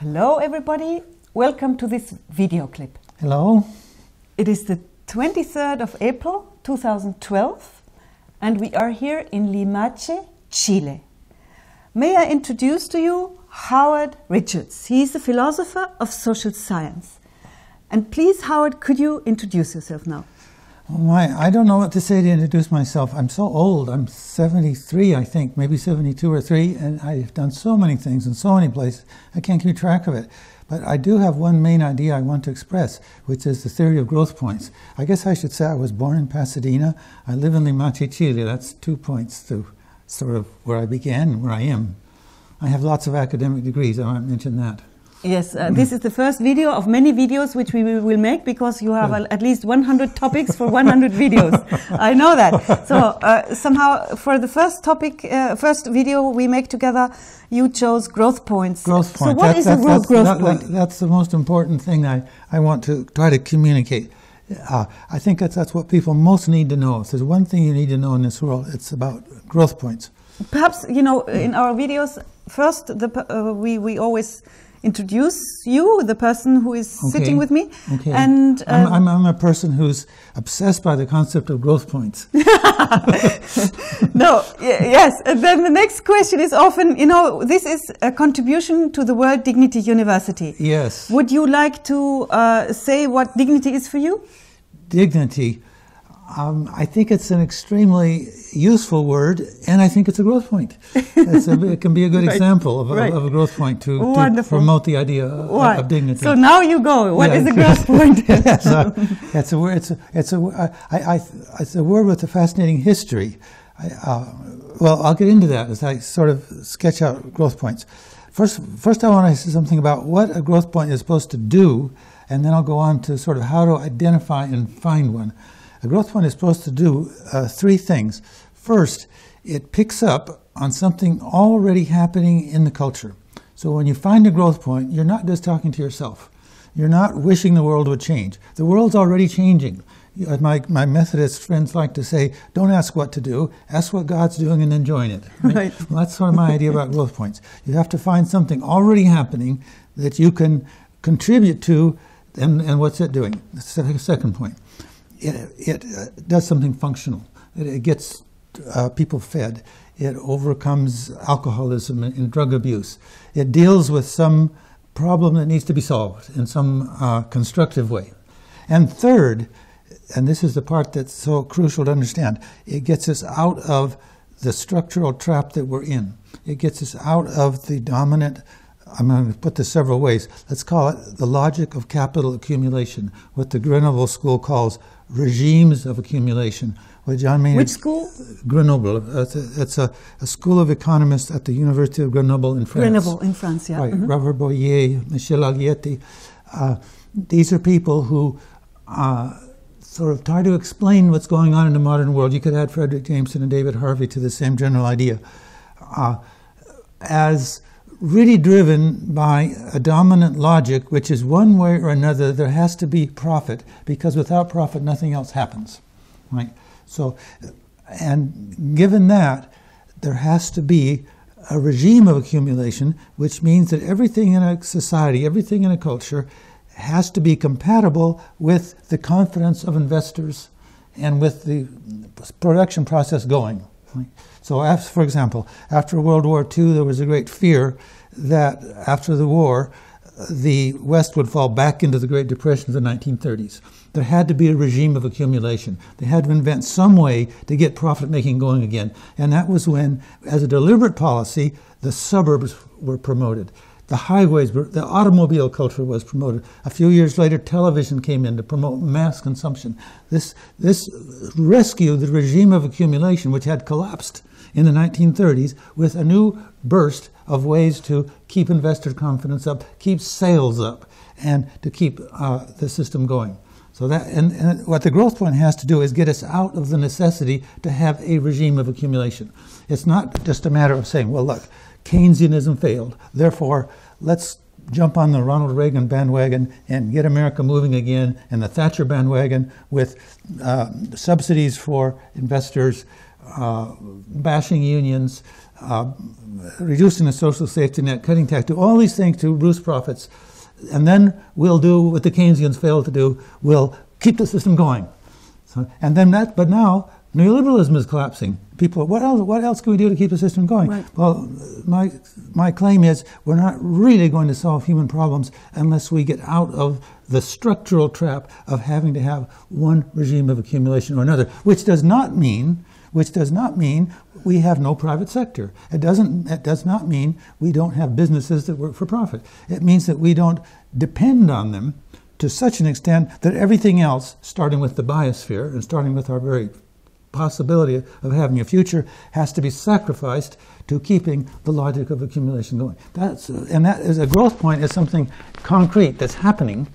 Hello everybody, welcome to this video clip. Hello. It is the 23rd of April 2012 and we are here in Limache, Chile. May I introduce to you Howard Richards. He is a philosopher of social science. And please, Howard, could you introduce yourself now? Oh I don't know what to say to introduce myself. I'm so old. I'm 73, I think, maybe 72 or 3, and I've done so many things in so many places, I can't keep track of it. But I do have one main idea I want to express, which is the theory of growth points. I guess I should say I was born in Pasadena. I live in Limache, Chile. That's 2 points to sort of where I began and where I am. I have lots of academic degrees. I might mention that. Yes, this is the first video of many videos which we will make, because you have at least 100 topics for 100 videos. I know that. So somehow for the first topic, first video we make together, you chose growth points. Growth point. So what is a growth point? That's the most important thing I want to try to communicate. I think that's what people most need to know. If there's one thing you need to know in this world, it's about growth points. Perhaps, you know, in our videos, first we always introduce you, the person who is sitting with me. Okay. And I'm a person who's obsessed by the concept of growth points. No, yes. And then the next question is often, you know, this is a contribution to the World Dignity University. Yes. Would you like to say what dignity is for you? Dignity. I think it's an extremely useful word, and I think it's a growth point. It can be a good example of a growth point to promote the idea of dignity. So now you go. What is a growth point? It's a word with a fascinating history. Well, I'll get into that as I sort of sketch out growth points. First, I want to say something about what a growth point is supposed to do, and then I'll go on to sort of how to identify and find one. A growth point is supposed to do 3 things. First, it picks up on something already happening in the culture. So when you find a growth point, you're not just talking to yourself. You're not wishing the world would change. The world's already changing. My Methodist friends like to say, don't ask what to do, ask what God's doing and then join it. Right? Well, that's sort of my idea about growth points. You have to find something already happening that you can contribute to, and what's it doing? That's the second point. It does something functional. It gets people fed. It overcomes alcoholism and drug abuse. It deals with some problem that needs to be solved in some constructive way. And third, and this is the part that's so crucial to understand, it gets us out of the structural trap that we're in. It gets us out of the dominant, I'm going to put this several ways, let's call it the logic of capital accumulation, what the Grenoble School calls regimes of accumulation. John Maynard, which school? Grenoble. It's a school of economists at the University of Grenoble in France. Grenoble in France, yeah. Right. Robert Boyer, Michel Allieti. These are people who sort of try to explain what's going on in the modern world. You could add Frederick Jameson and David Harvey to the same general idea. As really driven by a dominant logic, which is one way or another, there has to be profit, because without profit, nothing else happens, right? So, and given that, there has to be a regime of accumulation, which means that everything in a society, everything in a culture, has to be compatible with the confidence of investors and with the production process going. Right? So, for example, after World War II, there was a great fear that after the war, the West would fall back into the Great Depression of the 1930s. There had to be a regime of accumulation. They had to invent some way to get profit-making going again. And that was when, as a deliberate policy, the suburbs were promoted. The highways, the automobile culture was promoted. A few years later, television came in to promote mass consumption. This rescued the regime of accumulation, which had collapsed in the 1930s, with a new burst of ways to keep investor confidence up, keep sales up, and to keep the system going. So that, and what the growth point has to do is get us out of the necessity to have a regime of accumulation. It's not just a matter of saying, well, look, Keynesianism failed, therefore let's jump on the Ronald Reagan bandwagon and get America moving again, and the Thatcher bandwagon with subsidies for investors, bashing unions, reducing the social safety net, cutting tax, do all these things to boost profits, and then we'll do what the Keynesians failed to do, we'll keep the system going. So, and then but now neoliberalism is collapsing. People, what else can we do to keep the system going? Right. Well, my claim is we're not really going to solve human problems unless we get out of the structural trap of having to have one regime of accumulation or another, which does not mean we have no private sector. It does not mean we don't have businesses that work for profit. It means that we don't depend on them to such an extent that everything else, starting with the biosphere and starting with our very possibility of having a future, has to be sacrificed to keeping the logic of accumulation going. And that is a growth point, is something concrete that's happening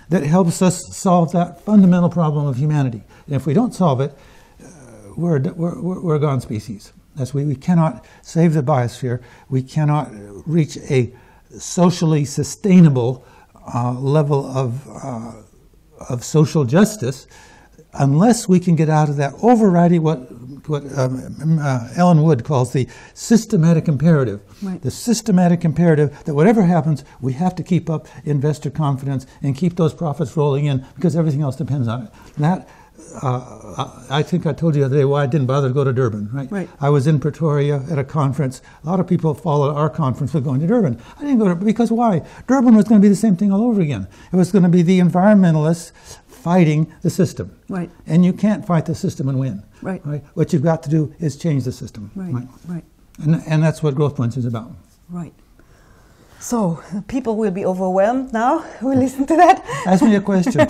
that helps us solve that fundamental problem of humanity. And if we don't solve it, we're a gone species. We cannot save the biosphere. We cannot reach a socially sustainable level of social justice unless we can get out of that overriding what Ellen Wood calls the systematic imperative. Right. The systematic imperative that whatever happens, we have to keep up investor confidence and keep those profits rolling in because everything else depends on it. That I think I told you the other day why I didn't bother to go to Durban. Right? Right. I was in Pretoria at a conference. A lot of people followed our conference with going to Durban. I didn't go to because why? Durban was going to be the same thing all over again. It was going to be the environmentalists fighting the system. Right. And you can't fight the system and win. Right. Right. What you've got to do is change the system. Right. Right. Right. And that's what Growth Points is about. Right. So people will be overwhelmed now who listen to that. Ask me a question.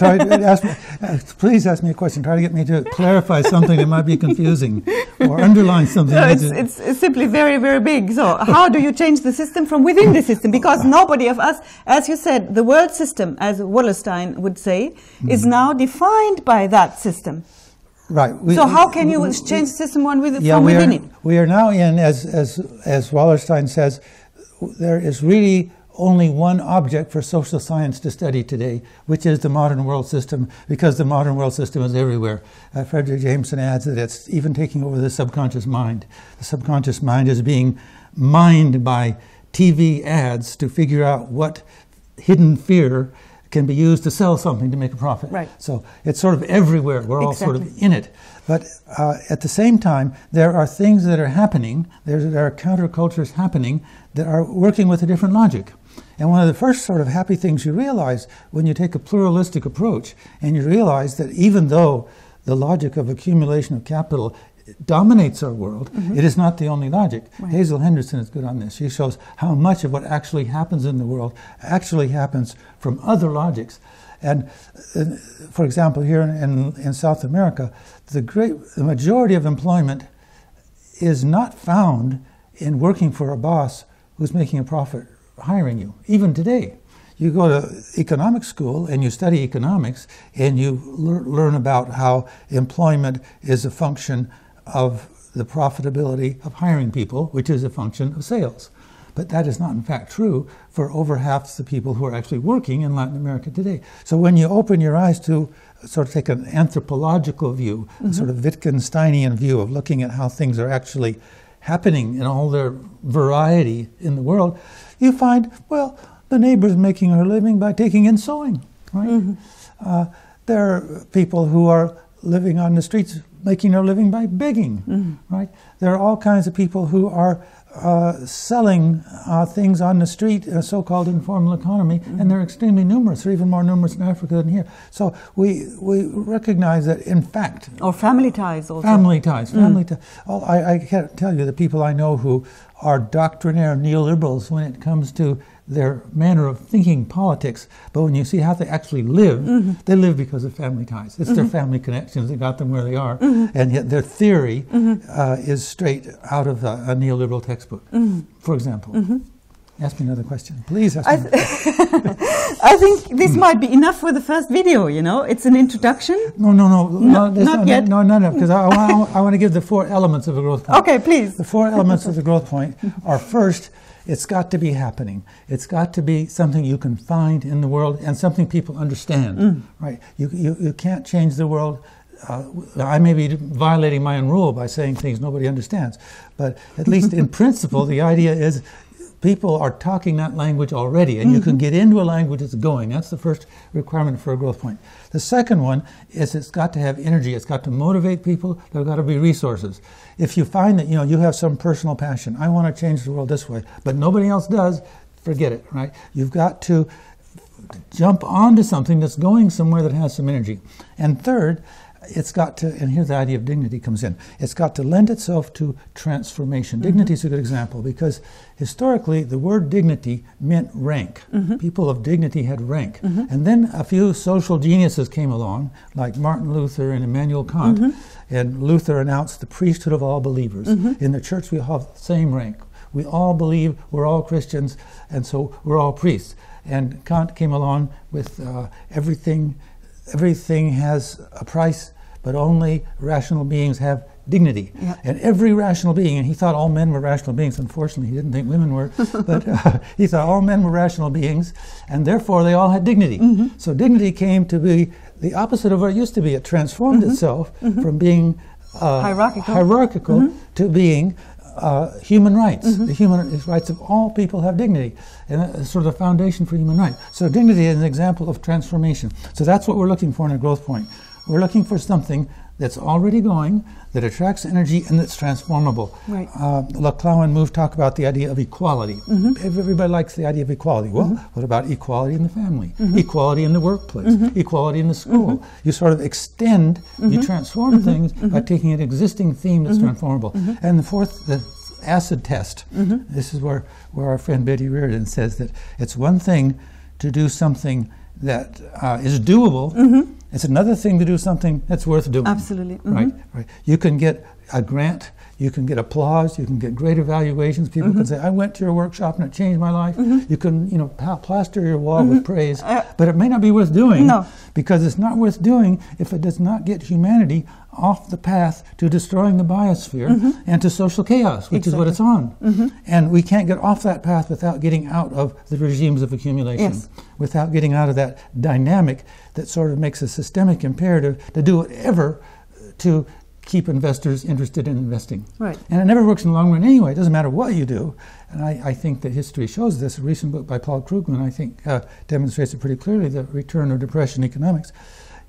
Please ask me a question. Try to get me to clarify something that might be confusing or underline something. No, it's simply very, very big. So how do you change the system from within the system? Because nobody of us, as you said, the world system, as Wallerstein would say, is now defined by that system. Right. So how can you change the system from within it? We are now in, as Wallerstein says, there is really only one object for social science to study today, which is the modern world system, because the modern world system is everywhere. Frederick Jameson adds that it's even taking over the subconscious mind. The subconscious mind is being mined by TV ads to figure out what hidden fear can be used to sell something to make a profit. Right. So it's sort of everywhere. We're all sort of in it. But at the same time, there are things that are happening, there are countercultures happening that are working with a different logic. And one of the first sort of happy things you realize when you take a pluralistic approach and you realize that even though the logic of accumulation of capital dominates our world, it is not the only logic. Right. Hazel Henderson is good on this. She shows how much of what actually happens in the world actually happens from other logics. And for example, here in South America, the majority of employment is not found in working for a boss who's making a profit hiring you. Even today, you go to economics school and you study economics and you learn about how employment is a function of the profitability of hiring people, which is a function of sales. But that is not in fact true for over half the people who are actually working in Latin America today. So when you open your eyes to sort of take an anthropological view, a sort of Wittgensteinian view of looking at how things are actually happening in all their variety in the world, you find, well, the neighbor's making her living by taking in sewing, right? There are people who are living on the streets making their living by begging, right? There are all kinds of people who are selling things on the street in a so-called informal economy, and they're extremely numerous. They're even more numerous in Africa than here. So we recognize that, in fact... Or family ties also. Family ties. Oh, I can't tell you the people I know who are doctrinaire neoliberals when it comes to their manner of thinking politics, but when you see how they actually live, they live because of family ties. It's their family connections that got them where they are, and yet their theory is straight out of a neoliberal textbook, for example. Ask me another question. Please ask me another question. I think this might be enough for the first video, you know? It's an introduction. No, not yet. No, because I want to give the 4 elements of a growth point. Okay, please. The 4 elements of the growth point are, first, it's got to be happening. It's got to be something you can find in the world and something people understand, right? You can't change the world I may be violating my own rule by saying things nobody understands, but at least in principle, the idea is people are talking that language already, and you can get into a language that's going. That's the first requirement for a growth point. The second one is it's got to have energy. It's got to motivate people. There have got to be resources. If you find that you have some personal passion, I want to change the world this way, but nobody else does, forget it, right? You've got to jump onto something that's going somewhere that has some energy. And third, it's got to, and here the idea of dignity comes in, it's got to lend itself to transformation. Dignity is a good example because historically the word dignity meant rank. People of dignity had rank. And then a few social geniuses came along, like Martin Luther and Immanuel Kant, and Luther announced the priesthood of all believers. In the church we have the same rank. We all believe, we're all Christians, and so we're all priests. And Kant came along with everything has a price, but only rational beings have dignity. And every rational being, and he thought all men were rational beings. Unfortunately, he didn't think women were, but he thought all men were rational beings, and therefore they all had dignity. So dignity came to be the opposite of what it used to be. It transformed itself from being hierarchical to being human rights. The human rights of all people have dignity, and that's sort of the foundation for human rights. So dignity is an example of transformation. So that's what we're looking for in a growth point. We're looking for something that's already going, that attracts energy, and that's transformable. Right. Laclau and Move talk about the idea of equality. Everybody likes the idea of equality. Well, what about equality in the family? Equality in the workplace? Equality in the school? You sort of extend, you transform things by taking an existing theme that's transformable. And the fourth, the acid test. This is where our friend Betty Reardon says that it's one thing to do something that is doable. It's another thing to do something that's worth doing. Absolutely. Right. You can get a grant, you can get applause, you can get great evaluations. People can say, I went to your workshop and it changed my life. You can, plaster your wall with praise, but it may not be worth doing because it's not worth doing if it does not get humanity off the path to destroying the biosphere and to social chaos, which is what it's on. And we can't get off that path without getting out of the regimes of accumulation, without getting out of that dynamic that sort of makes a systemic imperative to do whatever to keep investors interested in investing. Right. And it never works in the long run anyway. It doesn't matter what you do. And I think that history shows this. A recent book by Paul Krugman, I think, demonstrates it pretty clearly, The Return of Depression Economics.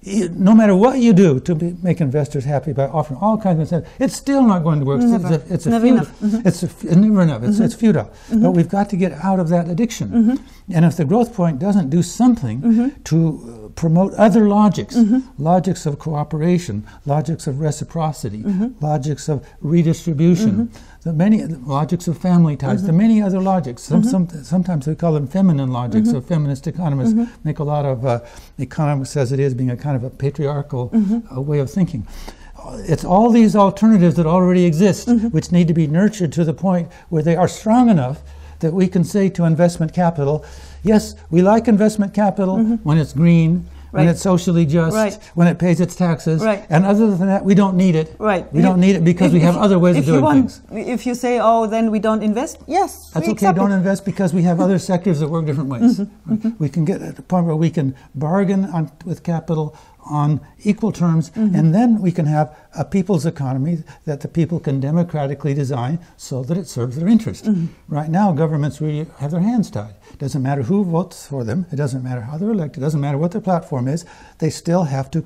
No matter what you do to make investors happy by offering all kinds of incentives, it's still not going to work. It's never enough. It's never enough. It's futile. But we've got to get out of that addiction. And if the growth point doesn't do something to promote other logics, logics of cooperation, logics of reciprocity, logics of redistribution, the many logics of family ties, the many other logics. Sometimes we call them feminine logics, so feminist economists make a lot of economics as it is being a kind of a patriarchal way of thinking. It's all these alternatives that already exist, which need to be nurtured to the point where they are strong enough that we can say to investment capital, yes, we like investment capital when it's green, when it's socially just, when it pays its taxes, and other than that, we don't need it. We don't need it because we have other ways of doing things. If you say, oh, then we don't invest, yes, that's okay, don't invest because we have other sectors that work different ways. We can get at the point where we can bargain with capital on equal terms, and then we can have a people's economy that the people can democratically design so that it serves their interest. Right now, governments really have their hands tied. It doesn't matter who votes for them. It doesn't matter how they're elected. It doesn't matter what their platform is. They still have to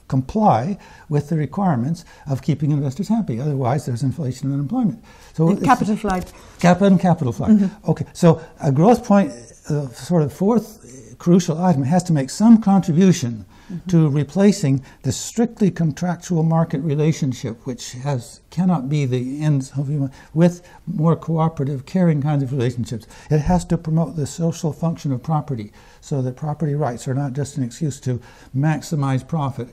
comply with the requirements of keeping investors happy. Otherwise, there's inflation and unemployment. So and capital flight. Capital flight. Okay, so a growth point, sort of fourth crucial item, has to make some contribution to replacing the strictly contractual market relationship, which cannot be the ends of human, with more cooperative, caring kinds of relationships. It has to promote the social function of property, so that property rights are not just an excuse to maximize profit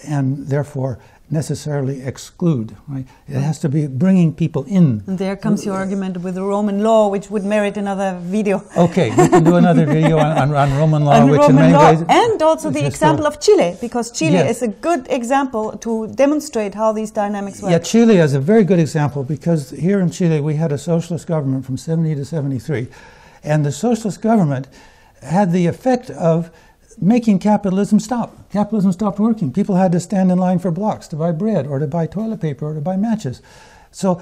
and therefore necessarily exclude. Right? It has to be bringing people in. And there comes your argument with the Roman law, which would merit another video. Okay, we can do another video on Roman law, which Roman in many ways... And also the example of Chile, because Chile is a good example to demonstrate how these dynamics work. Yeah, Chile is a very good example because here in Chile we had a socialist government from 70 to 73, and the socialist government had the effect of making capitalism stop. Capitalism stopped working. People had to stand in line for blocks to buy bread or to buy toilet paper or to buy matches. So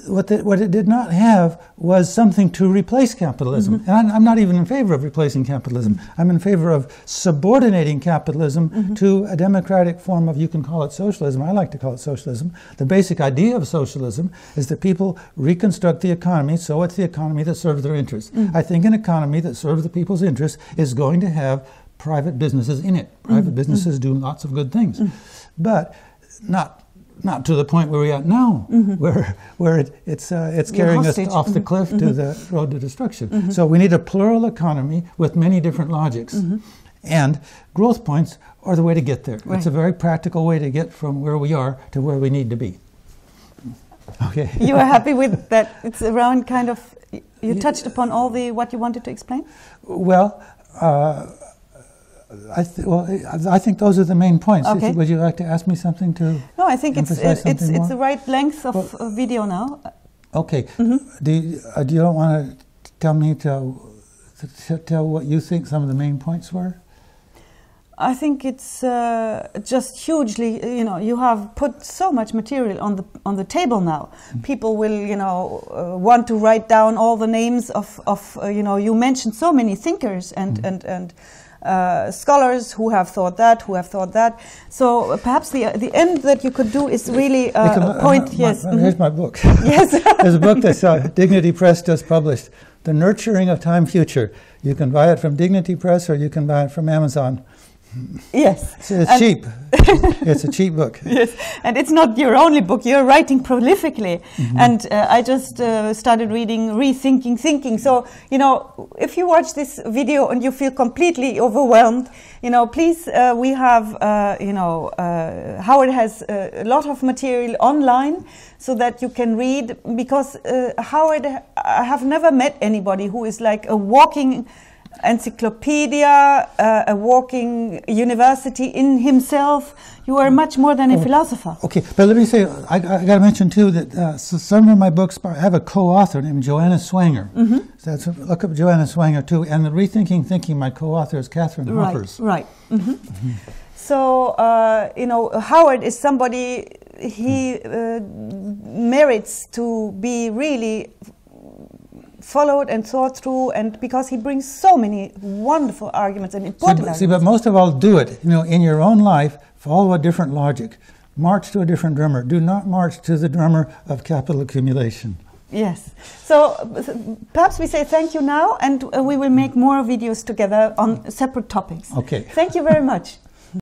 what it did not have was something to replace capitalism. Mm-hmm. And I'm not even in favor of replacing capitalism. Mm-hmm. I'm in favor of subordinating capitalism mm-hmm. to a democratic form of, you can call it socialism. I like to call it socialism. The basic idea of socialism is that people reconstruct the economy so it's the economy that serves their interests. Mm-hmm. I think an economy that serves the people's interests is going to have private businesses in it. Private mm-hmm. businesses do lots of good things. Mm-hmm. But not to the point where we're at now, mm-hmm. where it's carrying us off the cliff mm-hmm. to the road to destruction. Mm-hmm. So we need a plural economy with many different logics. Mm-hmm. And growth points are the way to get there. Right. It's a very practical way to get from where we are to where we need to be. Okay. You are happy with that? It's around kind of, you touched upon all what you wanted to explain? Well, I think those are the main points. Okay. Would you like to ask me something to? No, I think it's the right length of video now. Okay. Mm-hmm. Do you don't want to tell me to tell what you think some of the main points were? I think it's just hugely. You have put so much material on the table now. Mm-hmm. People will want to write down all the names of you mentioned so many thinkers and mm-hmm. and scholars who have thought that. So perhaps the end that you could do is really point. Yes. Here's my book. Yes. There's a book that Dignity Press just published, The Nurturing of Time Future. You can buy it from Dignity Press or you can buy it from Amazon. Yes. It's cheap. It's a cheap book. Yes, and it's not your only book. You're writing prolifically. Mm-hmm. And I just started reading Rethinking Thinking. So, if you watch this video and you feel completely overwhelmed, please, we have, Howard has a lot of material online so that you can read, because Howard, I have never met anybody who is like a walking encyclopedia, a walking university in himself. You are much more than a philosopher. Okay, but let me say, I got to mention too that some of my books, I have a co-author named Joanna Swanger. Mm-hmm. So look up Joanna Swanger too. And the Rethinking Thinking, my co-author is Catherine Hoppers. Right. Mm-hmm. Mm-hmm. So, Howard is somebody, he merits to be really followed and thought through, and because he brings so many wonderful arguments and important arguments. But most of all, do it. In your own life, follow a different logic. March to a different drummer. Do not march to the drummer of capital accumulation. Yes. So perhaps we say thank you now, and we will make more videos together on separate topics. Okay. Thank you very much.